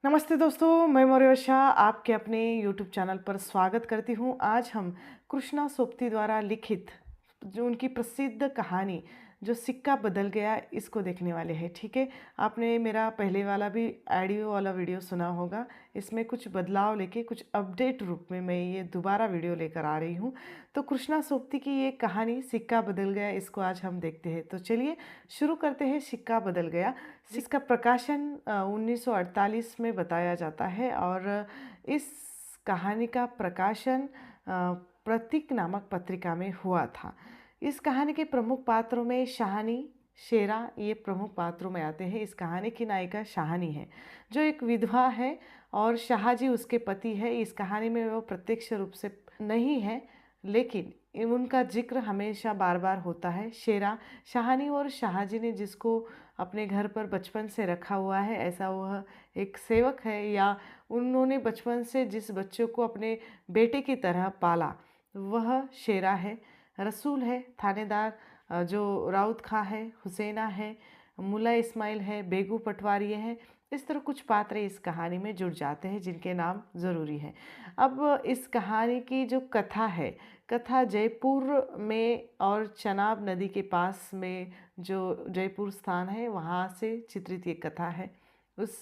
नमस्ते दोस्तों, मैं मौर्यशा आपके अपने यूट्यूब चैनल पर स्वागत करती हूँ। आज हम कृष्णा सोपती द्वारा लिखित जो उनकी प्रसिद्ध कहानी जो सिक्का बदल गया इसको देखने वाले हैं। ठीक है, आपने मेरा पहले वाला भी ऑडियो वाला वीडियो सुना होगा। इसमें कुछ बदलाव लेके कुछ अपडेट रूप में मैं ये दोबारा वीडियो लेकर आ रही हूँ। तो कृष्णा सोपती की ये कहानी सिक्का बदल गया इसको आज हम देखते हैं। तो चलिए शुरू करते हैं। सिक्का बदल गया जिसका प्रकाशन 1948 में बताया जाता है और इस कहानी का प्रकाशन प्रतीक नामक पत्रिका में हुआ था। इस कहानी के प्रमुख पात्रों में शाहनी, शेरा ये प्रमुख पात्रों में आते हैं। इस कहानी की नायिका शाहनी है जो एक विधवा है और शाहजी उसके पति है। इस कहानी में वो प्रत्यक्ष रूप से नहीं है लेकिन उनका जिक्र हमेशा बार बार होता है। शेरा शाहनी और शाहजी ने जिसको अपने घर पर बचपन से रखा हुआ है, ऐसा वह एक सेवक है या उन्होंने बचपन से जिस बच्चों को अपने बेटे की तरह पाला वह शेरा है। रसूल है थानेदार, जो राउत खां है, हुसैना है, मुल्ला इस्माइल है, बेगू पटवारी है। इस तरह कुछ पात्र इस कहानी में जुड़ जाते हैं जिनके नाम ज़रूरी है। अब इस कहानी की जो कथा है, कथा जयपुर में और चनाब नदी के पास में जो जयपुर स्थान है वहाँ से चित्रित ये कथा है। उस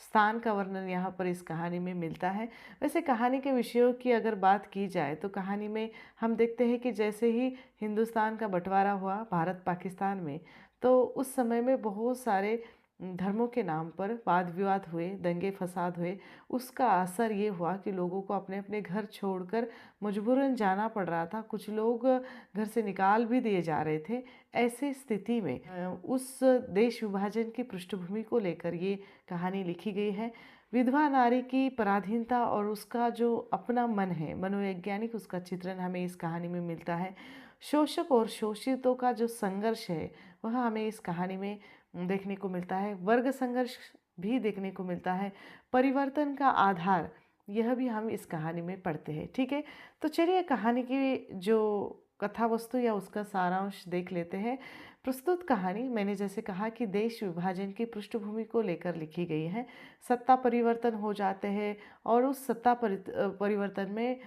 स्थान का वर्णन यहाँ पर इस कहानी में मिलता है। वैसे कहानी के विषयों की अगर बात की जाए तो कहानी में हम देखते हैं कि जैसे ही हिंदुस्तान का बंटवारा हुआ भारत पाकिस्तान में, तो उस समय में बहुत सारे धर्मों के नाम पर वाद विवाद हुए, दंगे फसाद हुए। उसका असर ये हुआ कि लोगों को अपने अपने घर छोड़कर मजबूरन जाना पड़ रहा था। कुछ लोग घर से निकाल भी दिए जा रहे थे। ऐसे स्थिति में उस देश विभाजन की पृष्ठभूमि को लेकर ये कहानी लिखी गई है। विधवा नारी की पराधीनता और उसका जो अपना मन है, मनोवैज्ञानिक उसका चित्रण हमें इस कहानी में मिलता है। शोषक और शोषितों का जो संघर्ष है वह हमें इस कहानी में देखने को मिलता है। वर्ग संघर्ष भी देखने को मिलता है। परिवर्तन का आधार यह भी हम इस कहानी में पढ़ते हैं। ठीक है, तो चलिए कहानी की जो कथा वस्तु या उसका सारांश देख लेते हैं। प्रस्तुत कहानी मैंने जैसे कहा कि देश विभाजन की पृष्ठभूमि को लेकर लिखी गई है। सत्ता परिवर्तन हो जाते हैं और उस सत्ता परिवर्तन में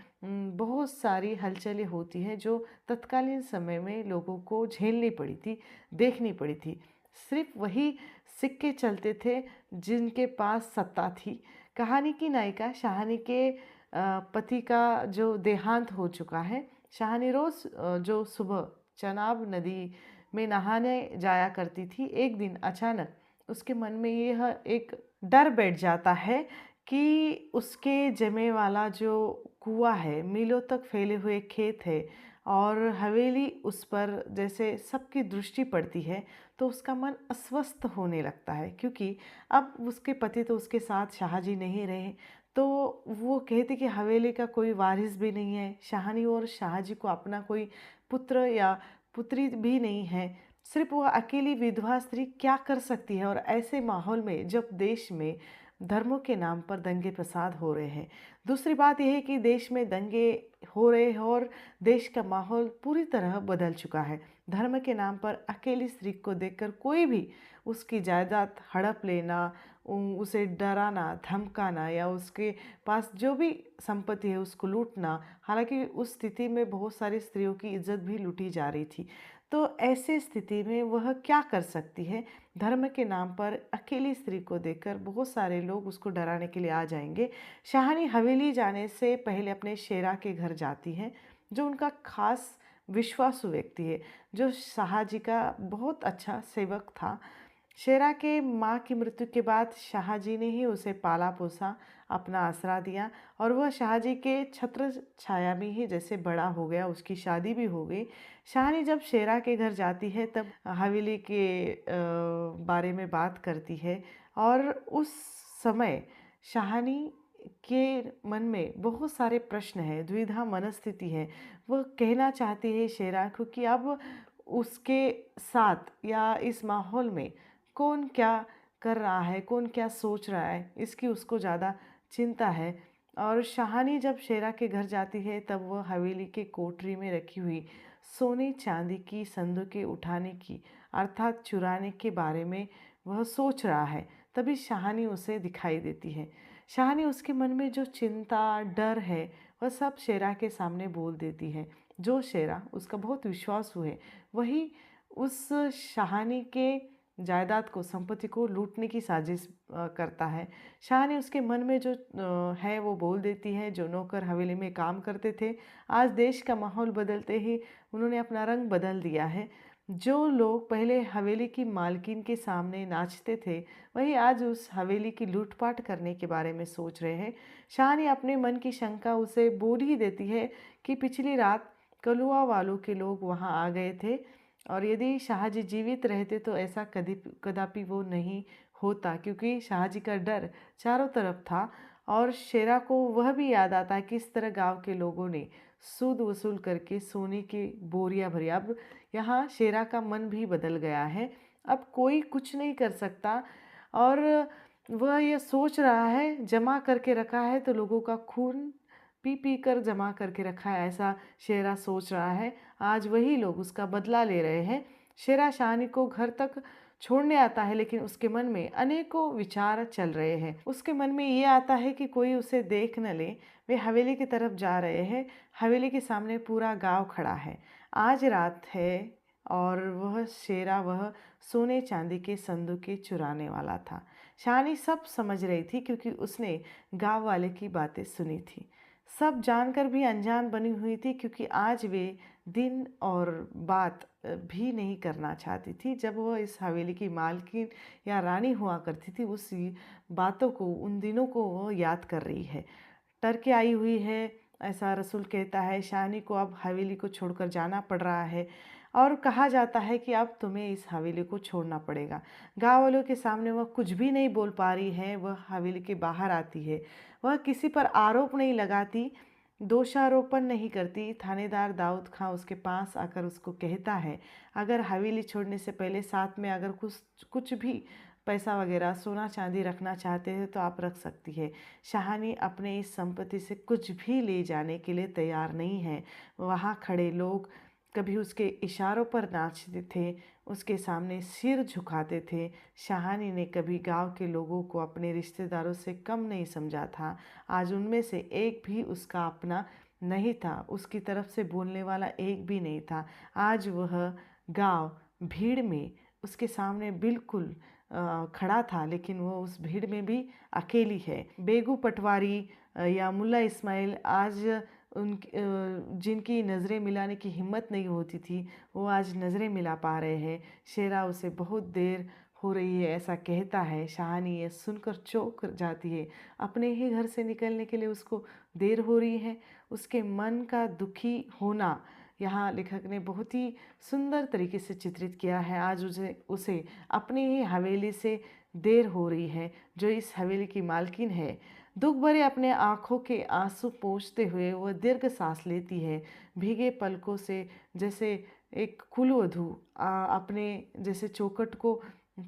बहुत सारी हलचलें होती हैं जो तत्कालीन समय में लोगों को झेलनी पड़ी थी, देखनी पड़ी थी। सिर्फ वही सिक्के चलते थे जिनके पास सत्ता थी। कहानी की नायिका शाहनी के पति का जो देहांत हो चुका है। शाहनी रोज जो सुबह चनाब नदी में नहाने जाया करती थी, एक दिन अचानक उसके मन में यह एक डर बैठ जाता है कि उसके जमे वाला जो कुआं है, मीलों तक फैले हुए खेत है और हवेली उस पर जैसे सबकी दृष्टि पड़ती है तो उसका मन अस्वस्थ होने लगता है। क्योंकि अब उसके पति तो उसके साथ शाहजी नहीं रहे, तो वो कहते कि हवेली का कोई वारिस भी नहीं है। शाहनी और शाहजी को अपना कोई पुत्र या पुत्री भी नहीं है। सिर्फ वो अकेली विधवा स्त्री क्या कर सकती है। और ऐसे माहौल में जब देश में धर्मों के नाम पर दंगे फसाद हो रहे हैं, दूसरी बात यह है कि देश में दंगे हो रहे हैं और देश का माहौल पूरी तरह बदल चुका है। धर्म के नाम पर अकेली स्त्री को देखकर कोई भी उसकी जायदाद हड़प लेना, उसे डराना, धमकाना या उसके पास जो भी संपत्ति है उसको लूटना। हालांकि उस स्थिति में बहुत सारी स्त्रियों की इज्जत भी लूटी जा रही थी। तो ऐसे स्थिति में वह क्या कर सकती है। धर्म के नाम पर अकेली स्त्री को देखकर बहुत सारे लोग उसको डराने के लिए आ जाएंगे। शाहनी हवेली जाने से पहले अपने शेरा के घर जाती है जो उनका खास विश्वासु व्यक्ति है, जो शाहजी का बहुत अच्छा सेवक था। शेरा के माँ की मृत्यु के बाद शाहजी ने ही उसे पाला पोसा, अपना आसरा दिया और वह शाहजी के छत्र छाया में ही जैसे बड़ा हो गया। उसकी शादी भी हो गई। शाहनी जब शेरा के घर जाती है तब हवेली के बारे में बात करती है और उस समय शाहनी के मन में बहुत सारे प्रश्न हैं, द्विधा मनस्थिति है। वह कहना चाहती है शेरा को कि अब उसके साथ या इस माहौल में कौन क्या कर रहा है, कौन क्या सोच रहा है, इसकी उसको ज़्यादा चिंता है। और शाहनी जब शेरा के घर जाती है तब वह हवेली के कोठरी में रखी हुई सोने चांदी की संदूकें उठाने की अर्थात चुराने के बारे में वह सोच रहा है। तभी शाहानी उसे दिखाई देती है। शाहानी उसके मन में जो चिंता, डर है, वह सब शेरा के सामने बोल देती है। जो शेरा उसका बहुत विश्वासु है, वही उस शाहानी के जायदाद को, संपत्ति को लूटने की साजिश करता है। शाहानी उसके मन में जो है वो बोल देती है। जो नौकर हवेली में काम करते थे, आज देश का माहौल बदलते ही उन्होंने अपना रंग बदल दिया है। जो लोग पहले हवेली की मालकिन के सामने नाचते थे, वही आज उस हवेली की लूटपाट करने के बारे में सोच रहे हैं। शाहानी अपने मन की शंका उसे बोल ही देती है कि पिछली रात कलुआ वालों के लोग वहां आ गए थे, और यदि शाहजी जीवित रहते तो ऐसा कदापि वो नहीं होता, क्योंकि शाहजी का डर चारों तरफ था। और शेरा को वह भी याद आता है किस तरह गांव के लोगों ने सूद वसूल करके सोने की बोरियां भरी। अब यहाँ शेरा का मन भी बदल गया है। अब कोई कुछ नहीं कर सकता, और वह यह सोच रहा है जमा करके रखा है तो लोगों का खून पी पी कर जमा करके रखा है, ऐसा शेरा सोच रहा है। आज वही लोग उसका बदला ले रहे हैं। शेरा शाहानी को घर तक छोड़ने आता है, लेकिन उसके मन में अनेकों विचार चल रहे हैं। उसके मन में ये आता है कि कोई उसे देख न ले। वे हवेली की तरफ जा रहे हैं। हवेली के सामने पूरा गांव खड़ा है। आज रात है और वह शेरा वह सोने चांदी के संदूकें चुराने वाला था। शाहानी सब समझ रही थी, क्योंकि उसने गांव वाले की बातें सुनी थी। सब जानकर भी अनजान बनी हुई थी, क्योंकि आज वे दिन और बात भी नहीं करना चाहती थी। जब वह इस हवेली की मालकिन या रानी हुआ करती थी, उस बातों को, उन दिनों को वह याद कर रही है। डर के आई हुई है, ऐसा रसूल कहता है। शाहानी को अब हवेली को छोड़कर जाना पड़ रहा है, और कहा जाता है कि अब तुम्हें इस हवेली को छोड़ना पड़ेगा। गाँव वालों के सामने वह कुछ भी नहीं बोल पा रही है। वह हवेली के बाहर आती है। वह किसी पर आरोप नहीं लगाती, दोषारोपण नहीं करती। थानेदार दाऊद खां उसके पास आकर उसको कहता है, अगर हवेली छोड़ने से पहले साथ में अगर कुछ भी पैसा वगैरह, सोना चांदी रखना चाहते हैं तो आप रख सकती है। शाहानी अपने इस संपत्ति से कुछ भी ले जाने के लिए तैयार नहीं है। वहाँ खड़े लोग कभी उसके इशारों पर नाचते थे, उसके सामने सिर झुकाते थे। शाहानी ने कभी गांव के लोगों को अपने रिश्तेदारों से कम नहीं समझा था। आज उनमें से एक भी उसका अपना नहीं था, उसकी तरफ से बोलने वाला एक भी नहीं था। आज वह गांव भीड़ में उसके सामने बिल्कुल खड़ा था, लेकिन वो उस भीड़ में भी अकेली है। बेगू पटवारी या मुल्ला इस्माइल आज जिनकी नज़रें मिलाने की हिम्मत नहीं होती थी, वो आज नज़रें मिला पा रहे हैं। शेरा उसे बहुत देर हो रही है ऐसा कहता है। शाहानी ये सुनकर चौंक जाती है। अपने ही घर से निकलने के लिए उसको देर हो रही है। उसके मन का दुखी होना यहाँ लेखक ने बहुत ही सुंदर तरीके से चित्रित किया है। आज उसे अपनी ही हवेली से देर हो रही है, जो इस हवेली की मालकिन है। दुख भरे अपने आँखों के आंसू पोंछते हुए वह दीर्घ सांस लेती है। भीगे पलकों से जैसे एक कुलवधू अपने जैसे चौखट को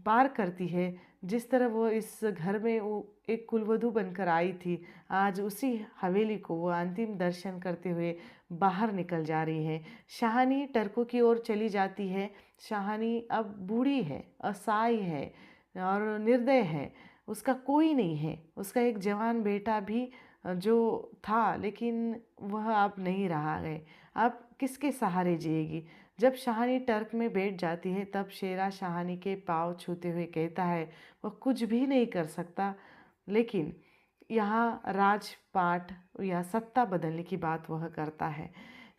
पार करती है, जिस तरह वो इस घर में वो एक कुलवधू बनकर आई थी, आज उसी हवेली को वो अंतिम दर्शन करते हुए बाहर निकल जा रही है। शाहानी टर्कों की ओर चली जाती है। शाहानी अब बूढ़ी है, असहाय है और निर्दय है। उसका कोई नहीं है। उसका एक जवान बेटा भी जो था, लेकिन वह अब नहीं रहा है। अब किसके सहारे जिएगी। जब शाहानी टर्क में बैठ जाती है, तब शेरा शाहानी के पाँव छूते हुए कहता है, वह कुछ भी नहीं कर सकता, लेकिन यहाँ राजपाट या सत्ता बदलने की बात वह करता है।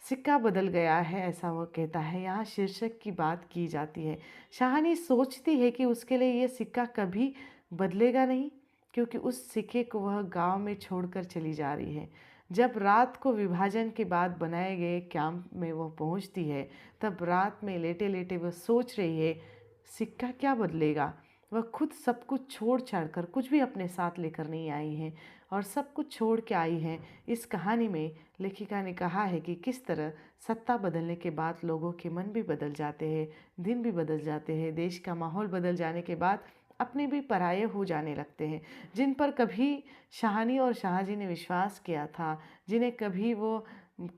सिक्का बदल गया है ऐसा वह कहता है। यहाँ शीर्षक की बात की जाती है। शाहानी सोचती है कि उसके लिए यह सिक्का कभी बदलेगा नहीं, क्योंकि उस सिक्के को वह गांव में छोड़कर चली जा रही है। जब रात को विभाजन के बाद बनाए गए कैंप में वह पहुंचती है, तब रात में लेटे लेटे वह सोच रही है, सिक्का क्या बदलेगा। वह खुद सब कुछ छोड़ छाड़ कर कुछ भी अपने साथ लेकर नहीं आई है, और सब कुछ छोड़ के आई है। इस कहानी में लेखिका ने कहा है कि किस तरह सत्ता बदलने के बाद लोगों के मन भी बदल जाते हैं, दिन भी बदल जाते हैं। देश का माहौल बदल जाने के बाद अपने भी पराये हो जाने लगते हैं। जिन पर कभी शाहानी और शाहजी ने विश्वास किया था, जिन्हें कभी वो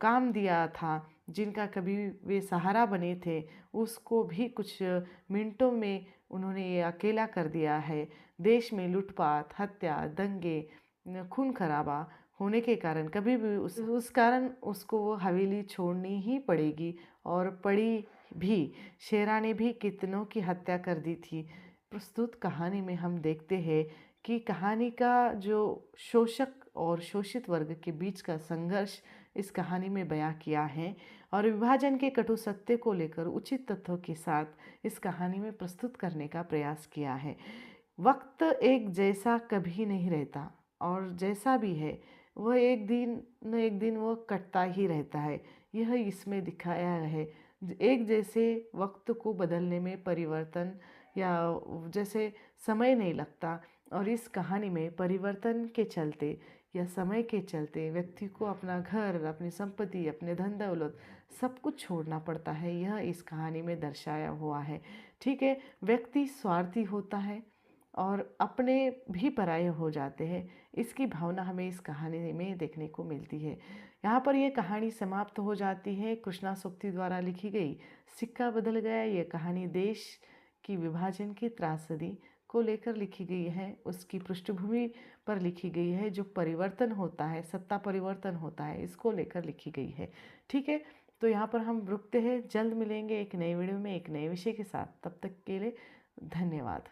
काम दिया था, जिनका कभी वे सहारा बने थे, उसको भी कुछ मिनटों में उन्होंने ये अकेला कर दिया है। देश में लूटपाट, हत्या, दंगे, खून खराबा होने के कारण कभी भी उस कारण उसको वो हवेली छोड़नी ही पड़ेगी, और पड़ी भी। शेरा ने भी कितनों की हत्या कर दी थी। प्रस्तुत कहानी में हम देखते हैं कि कहानी का जो शोषक और शोषित वर्ग के बीच का संघर्ष इस कहानी में बयां किया है, और विभाजन के कटु सत्य को लेकर उचित तथ्यों के साथ इस कहानी में प्रस्तुत करने का प्रयास किया है। वक्त एक जैसा कभी नहीं रहता, और जैसा भी है वह एक दिन न एक दिन वह कटता ही रहता है। यह इसमें दिखाया है। एक जैसे वक्त को बदलने में परिवर्तन या जैसे समय नहीं लगता, और इस कहानी में परिवर्तन के चलते या समय के चलते व्यक्ति को अपना घर, अपनी संपत्ति, अपने धन दौलत सब कुछ छोड़ना पड़ता है। यह इस कहानी में दर्शाया हुआ है। ठीक है, व्यक्ति स्वार्थी होता है और अपने भी पराये हो जाते हैं। इसकी भावना हमें इस कहानी में देखने को मिलती है। यहाँ पर यह कहानी समाप्त हो जाती है। कृष्णा सोप्ती द्वारा लिखी गई सिक्का बदल गया ये कहानी देश की विभाजन की त्रासदी को लेकर लिखी गई है। उसकी पृष्ठभूमि पर लिखी गई है। जो परिवर्तन होता है, सत्ता परिवर्तन होता है, इसको लेकर लिखी गई है। ठीक है, तो यहाँ पर हम रुकते हैं। जल्द मिलेंगे एक नए वीडियो में एक नए विषय के साथ। तब तक के लिए धन्यवाद।